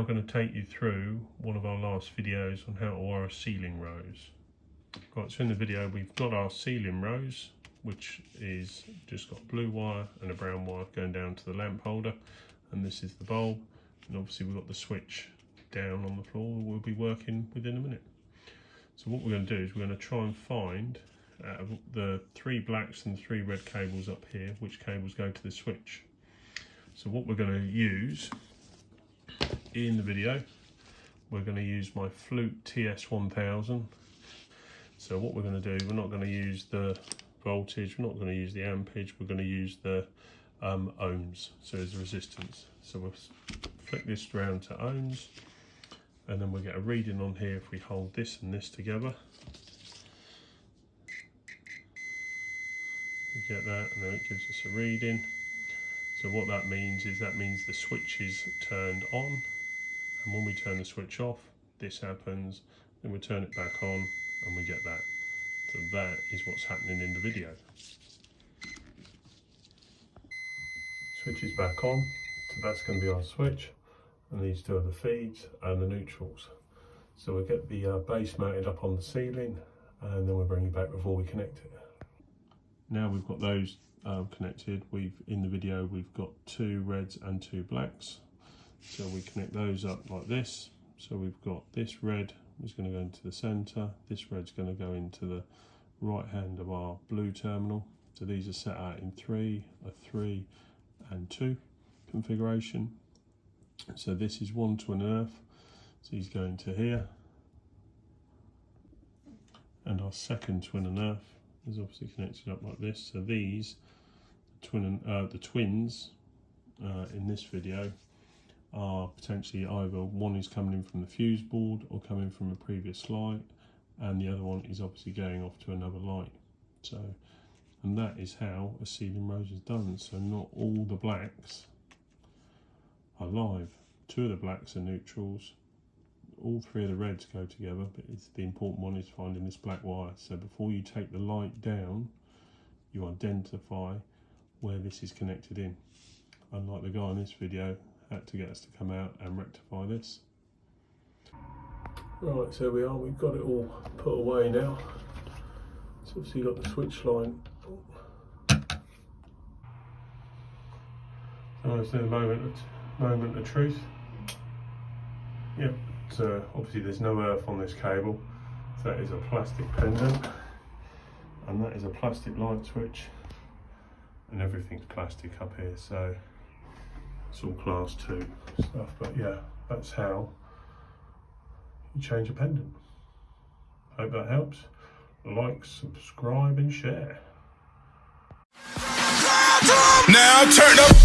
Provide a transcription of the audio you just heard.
going to take you through one of our last videos on how to wire a ceiling rose. Right, so in the video we've got our ceiling rose, which is just got blue wire and a brown wire going down to the lamp holder, and this is the bulb, and obviously we've got the switch down on the floor we'll be working with in a minute. So what we're going to do is we're going to try and find out of the 3 blacks and 3 red cables up here, which cables go to the switch. So what we're going to use in the video, we're going to use my Flute TS1000. So what we're going to do, we're not going to use the voltage, we're not going to use the ampage, we're going to use the ohms, so there's resistance. So we'll flick this round to ohms, and then we'll get a reading on here if we hold this and this together. We get that, and then it gives us a reading. So what that means is the switch is turned on, and when we turn the switch off, this happens, then we turn it back on and we get that. So that is what's happening in the video. Switch is back on, so that's going to be our switch, and these two are the feeds and the neutrals. So we'll get the base mounted up on the ceiling, and then we'll bring it back before we connect it. Now we've got those connected, in the video we've got 2 reds and 2 blacks, so we connect those up like this. So we've got this red is going to go into the center, this red's going to go into the right hand of our blue terminal. So these are set out in a 3 and 2 configuration. So this is 1 twin and earth, so he's going to here, and our second twin and earth is obviously connected up like this. So these the twins in this video are potentially either one is coming in from the fuse board or coming from a previous light, and the other one is obviously going off to another light. So, and that is how a ceiling rose is done. So not all the blacks are live. 2 of the blacks are neutrals, all 3 of the reds go together, but the important one is finding this black wire. So before you take the light down, you identify where this is connected in. Unlike the guy in this video had to get us to come out and rectify this. Right, so we've got it all put away now. So obviously you've got the switch line. So it's the moment of truth. Yep, so obviously there's no earth on this cable. So that is a plastic pendant, and that is a plastic light switch, and everything's plastic up here, so it's all class 2 stuff. But yeah, that's how you change a pendant. Hope that helps. Like, subscribe and share. Now turn up.